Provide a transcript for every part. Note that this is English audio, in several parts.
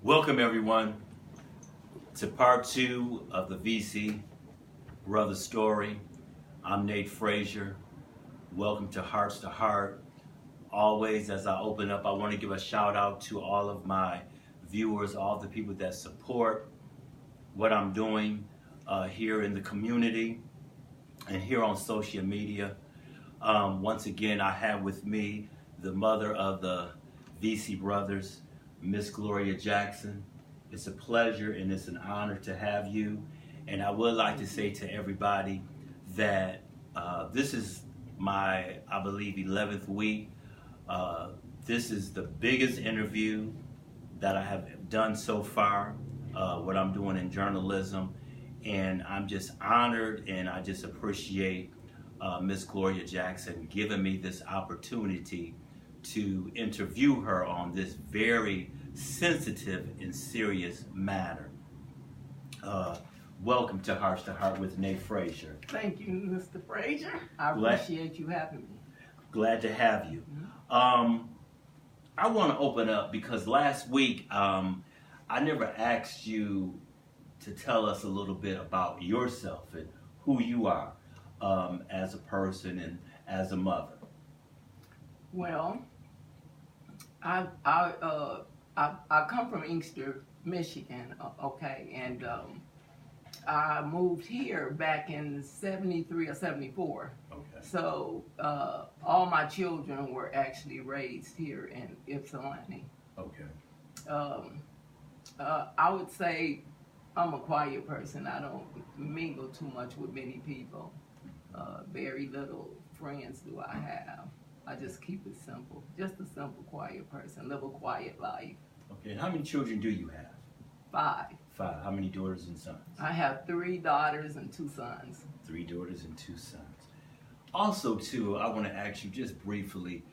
Welcome everyone to part 2 of the vesey brother story. I'm Nate Frazier. Welcome to Hearts to Heart. Always, as I open up, I want to give a shout out to all of my viewers, all the people that support what I'm doing here in the community and here on social media. Once again, I have with me the mother of the vesey brothers, Miss Gloria Jackson. It's a pleasure and it's an honor to have you. And I would like to say to everybody that this is my, I believe, 11th week. This is the biggest interview that I have done so far, what I'm doing in journalism. And I'm just honored and I just appreciate Miss Gloria Jackson giving me this opportunity to interview her on this very sensitive and serious matter. Welcome to Hearts to Heart with Nate Frazier. Thank you, Mr. Frazier. I appreciate you having me. Glad to have you. I want to open up because last week I never asked you to tell us a little bit about yourself and who you are as a person and as a mother. Well, I come from Inkster, Michigan, okay, and I moved here back in 73 or 74. Okay. So all my children were actually raised here in Ypsilanti. Okay. I would say I'm a quiet person. I don't mingle too much with many people. Very little friends do I have. I just keep it simple. Just a simple, quiet person. Live a quiet life. Okay. And how many children do you have? 5. 5. How many daughters and sons? I have 3 daughters and 2 sons. 3 daughters and 2 sons. Also, too, I want to ask you just briefly,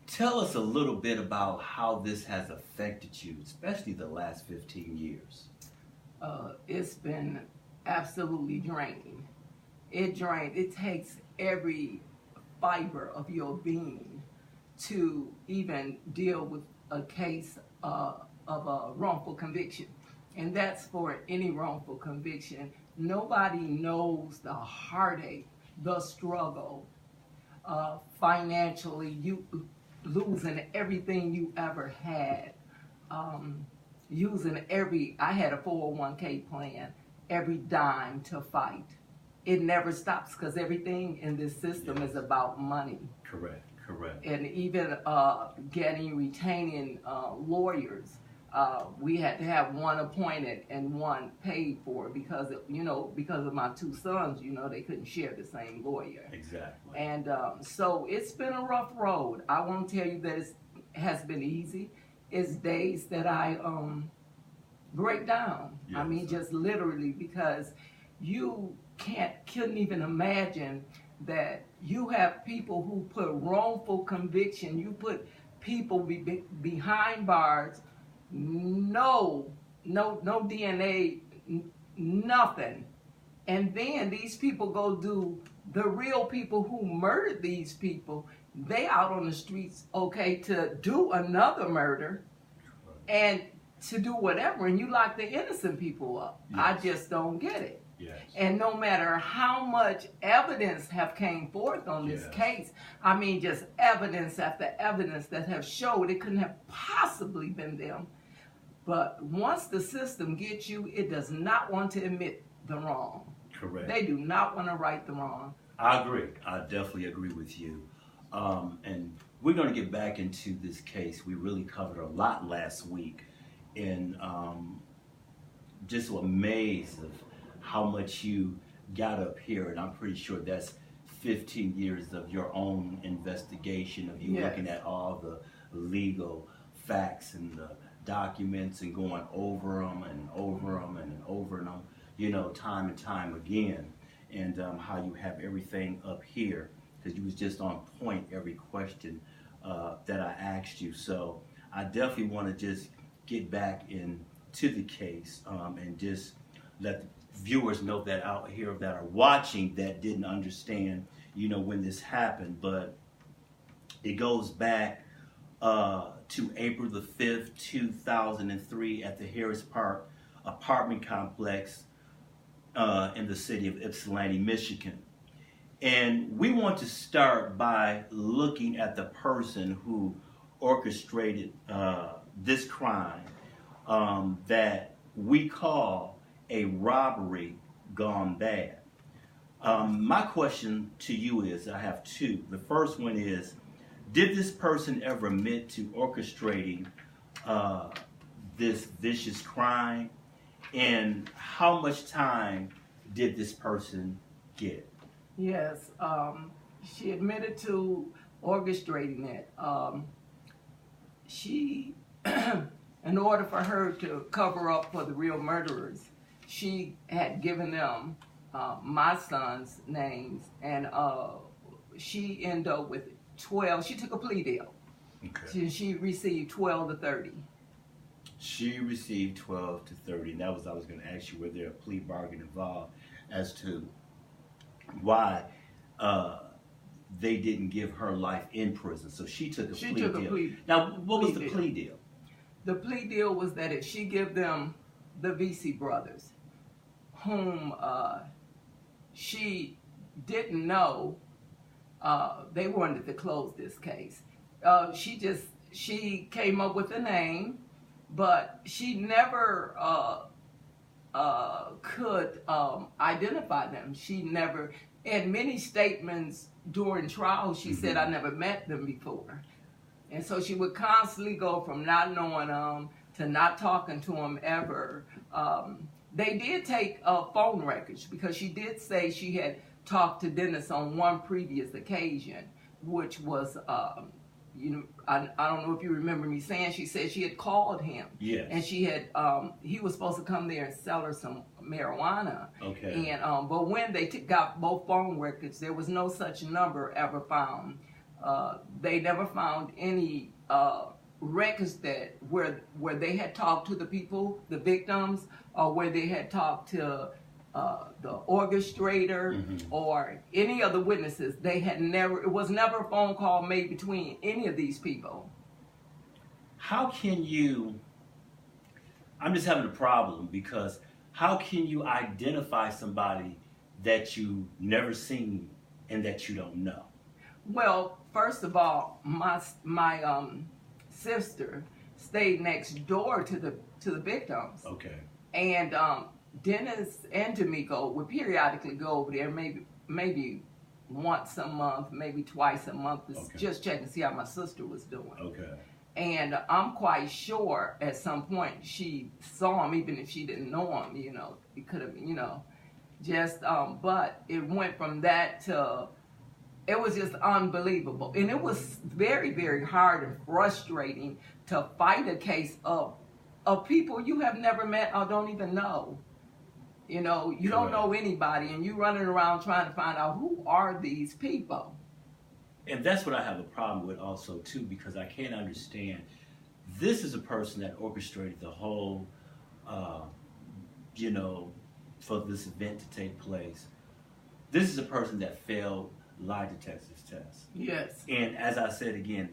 tell us a little bit about how this has affected you, especially the last 15 years. It's been absolutely draining. It takes every fiber of your being to even deal with a case of a wrongful conviction. And that's for any wrongful conviction. Nobody knows the heartache, the struggle, financially, you losing everything you ever had, I had a 401k plan, every dime to fight. It never stops because everything in this system is about money. Correct. And even retaining lawyers, we had to have one appointed and one paid for because of my 2 sons, they couldn't share the same lawyer. Exactly. And so it's been a rough road. I won't tell you that it has been easy. It's days that I break down. Yes. I mean, just literally, because you couldn't even imagine that you have people who put wrongful conviction, you put people behind bars, no DNA, nothing. And then these people go do, the real people who murdered these people, they out on the streets, okay, to do another murder and to do whatever, and you lock the innocent people up. Yes. I just don't get it. Yes. And no matter how much evidence have came forth on this case, I mean, just evidence after evidence that have showed it couldn't have possibly been them. But once the system gets you, it does not want to admit the wrong. Correct. They do not want to right the wrong. I agree. I definitely agree with you. And we're going to get back into this case. We really covered a lot last week, and just amazed of how much you got up here, and I'm pretty sure that's 15 years of your own investigation, of you looking at all the legal facts and the documents and going over them and over them and over them, time and time again, and how you have everything up here, because you was just on point every question that I asked you. So I definitely want to just get back into the case and just let the viewers know that out here that are watching that didn't understand, when this happened. But it goes back to April the 5th, 2003 at the Harris Park apartment complex in the city of Ypsilanti, Michigan. And we want to start by looking at the person who orchestrated this crime that we call a robbery gone bad. My question to you is, I have two. The first one is, did this person ever admit to orchestrating this vicious crime? And how much time did this person get? Yes, she admitted to orchestrating it. She, in order for her to cover up for the real murderers, she had given them my son's names, and she ended up with 12. She took a plea deal. Okay. She received 12 to 30. She received 12 to 30, and that was, I was going to ask you, were there a plea bargain involved as to why they didn't give her life in prison? So she took a plea deal. Now, what was the plea deal? The plea deal was that if she give them the Vesey brothers, whom she didn't know, they wanted to close this case. She came up with a name, but she never could identify them. She never, in many statements during trial, she said, I never met them before. And so she would constantly go from not knowing them to not talking to them ever. They did take phone records, because she did say she had talked to Dennis on one previous occasion, which was, you know, I don't know if you remember me saying, she said she had called him. Yes. And she had, he was supposed to come there and sell her some marijuana. Okay. And, but when they got both phone records, there was no such number ever found. They never found any records that where they had talked to the people, the victims, or where they had talked to the orchestrator or any of the witnesses. They had never, it was never a phone call made between any of these people. How can you, I'm just having a problem, because how can you identify somebody that you never seen and that you don't know? Well, first of all, my sister stayed next door to the victims. Okay. And Dennis and D'Amico would periodically go over there, maybe once a month, maybe twice a month, to just check and see how my sister was doing. Okay. And I'm quite sure at some point she saw him, even if she didn't know him. You know, it could have, you know, just. But it went from that to. It was just unbelievable. And it was very, very hard and frustrating to fight a case of people you have never met or don't even know. You know, you don't know anybody, and you running around trying to find out who are these people. And that's what I have a problem with also, too, because I can't understand. This is a person that orchestrated the whole, you know, for this event to take place. This is a person that failed lie detector's test. Yes. And as I said again,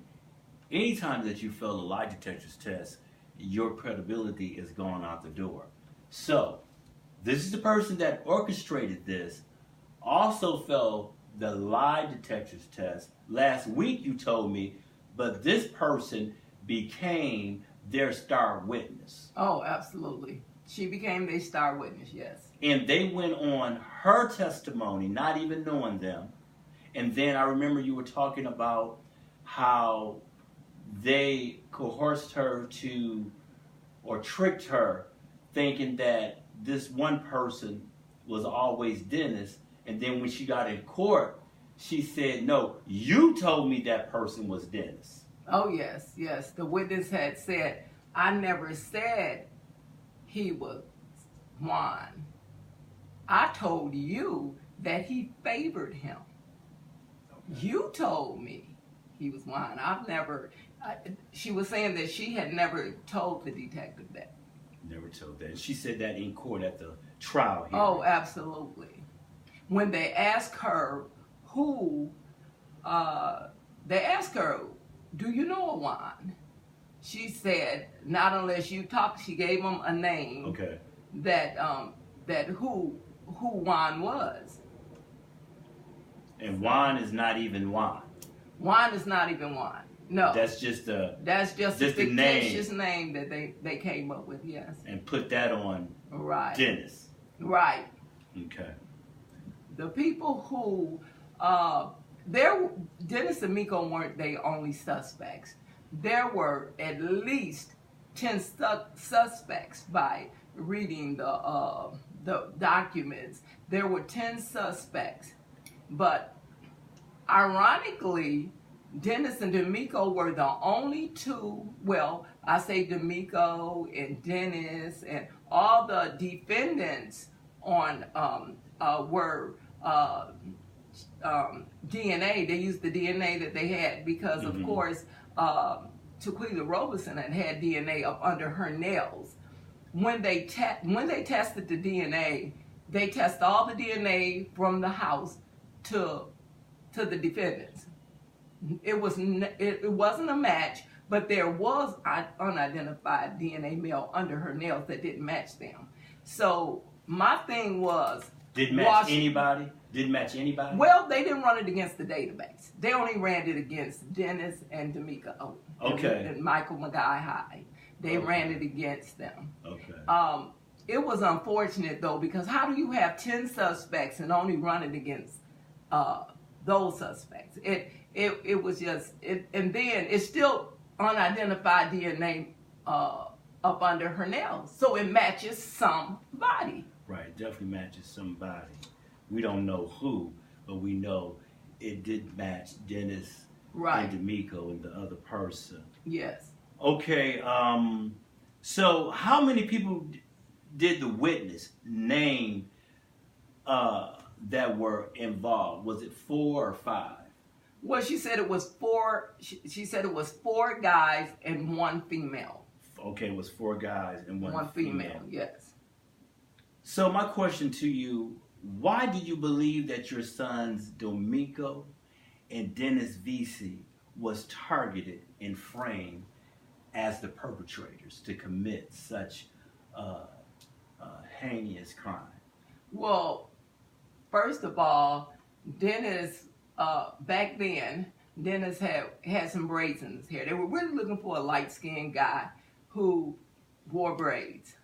anytime that you fail a lie detector's test, your credibility is gone out the door. So, this is the person that orchestrated this, also failed the lie detector's test. Last week you told me, but this person became their star witness. Oh, absolutely. She became their star witness, yes. And they went on her testimony, not even knowing them. And then I remember you were talking about how they coerced her to, or tricked her, thinking that this one person was always Dennis. And then when she got in court, she said, no, you told me that person was Dennis. Oh, yes, yes. The witness had said, I never said he was Juan. I told you that he favored him. You told me he was Juan. I've never, she was saying that she had never told the detective that. Never told that. She said that in court at the trial hearing. Oh, absolutely. When they asked her who, they asked her "Do you know a Juan?" She said, "Not unless you talk." She gave him a name. Okay. That who Juan was. And Juan is not even Juan. Juan is not even Juan. No. That's just a fictitious name that they came up with, yes. And put that on Dennis. Right. Okay. The people who Dennis and Miko weren't the only suspects. There were at least 10 suspects by reading the documents. There were 10 suspects, but ironically, Dennis and D'Amico were the only two. Well, I say D'Amico and Dennis and all the defendants on were DNA. They used the DNA that they had because, of course, Tequila Roberson had DNA up under her nails. When they tested the DNA, they tested all the DNA from the house to the defendants. It wasn't a match, but there was unidentified DNA male under her nails that didn't match them. So my thing was, didn't match anybody. Didn't match anybody. Well, they didn't run it against the database. They only ran it against Dennis and D'Amico. Okay. And Michael McGuy. They ran it against them. Okay. It was unfortunate though, because how do you have 10 suspects and only run it against those suspects? It was just and then it's still unidentified DNA up under her nails, so it matches somebody. Right, definitely matches somebody. We don't know who, but we know it did match Dennis and D'Amico and the other person. Yes. Okay. So how many people did the witness name that were involved? Was it 4 or 5? Well, she said it was 4. She said it was 4 guys and 1 female. Okay, it was 4 guys and 1 female. Yes. So my question to you, why do you believe that your sons D'Amico and Dennis Vesey was targeted and framed as the perpetrators to commit such heinous crime? Well, first of all, Dennis, back then, Dennis had some braids in his hair. They were really looking for a light-skinned guy who wore braids.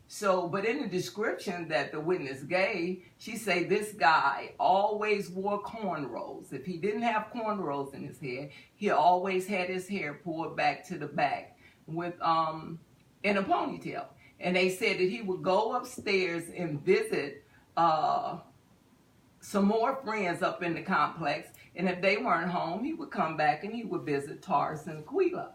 So, but in the description that the witness gave, she said this guy always wore cornrows. If he didn't have cornrows in his hair, he always had his hair pulled back to the back with in a ponytail. And they said that he would go upstairs and visit some more friends up in the complex, and if they weren't home, he would come back and he would visit Taurus and Aquila.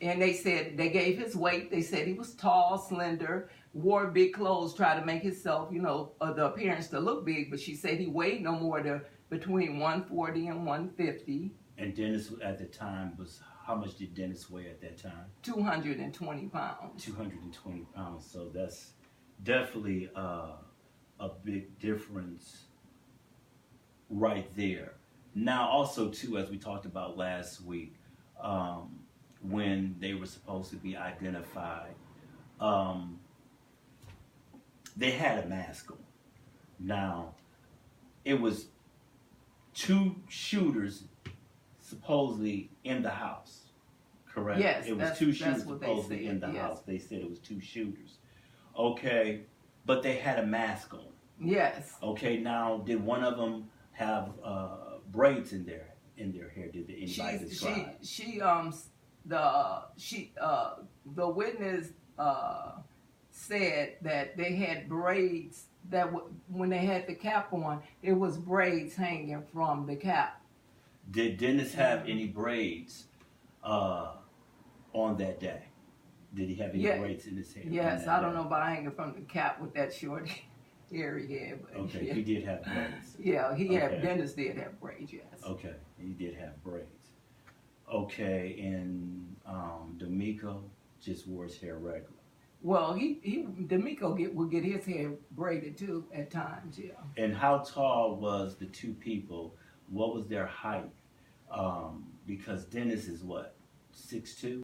And they said, they gave his weight. They said he was tall, slender, wore big clothes, tried to make himself, the appearance to look big. But she said he weighed no more than between 140 and 150. And Dennis at the time was, how much did Dennis weigh at that time? 220 pounds. 220 pounds. So that's definitely a big difference right there. Now, also, too, as we talked about last week, when they were supposed to be identified, they had a mask on. Now, it was 2 shooters supposedly in the house, correct? Yes, it was 2 shooters supposedly in the house. They said it was 2 shooters. Okay, but they had a mask on. Yes. Okay, now did one of them have braids in their hair? Did anybody describe? The witness said that they had braids that when they had the cap on, it was braids hanging from the cap. Did Dennis have any braids on that day? Did he have any braids in his hair? Yes, I don't know about hanging from the cap with that short hairy hair. But okay, yeah. He did have braids. Yeah, Dennis did have braids, yes. Okay, he did have braids. Okay, and D'Amico just wore his hair regular. Well, D'Amico would get his hair braided too at times, yeah. And how tall was the 2 people? What was their height? Because Dennis is what, 6'2"?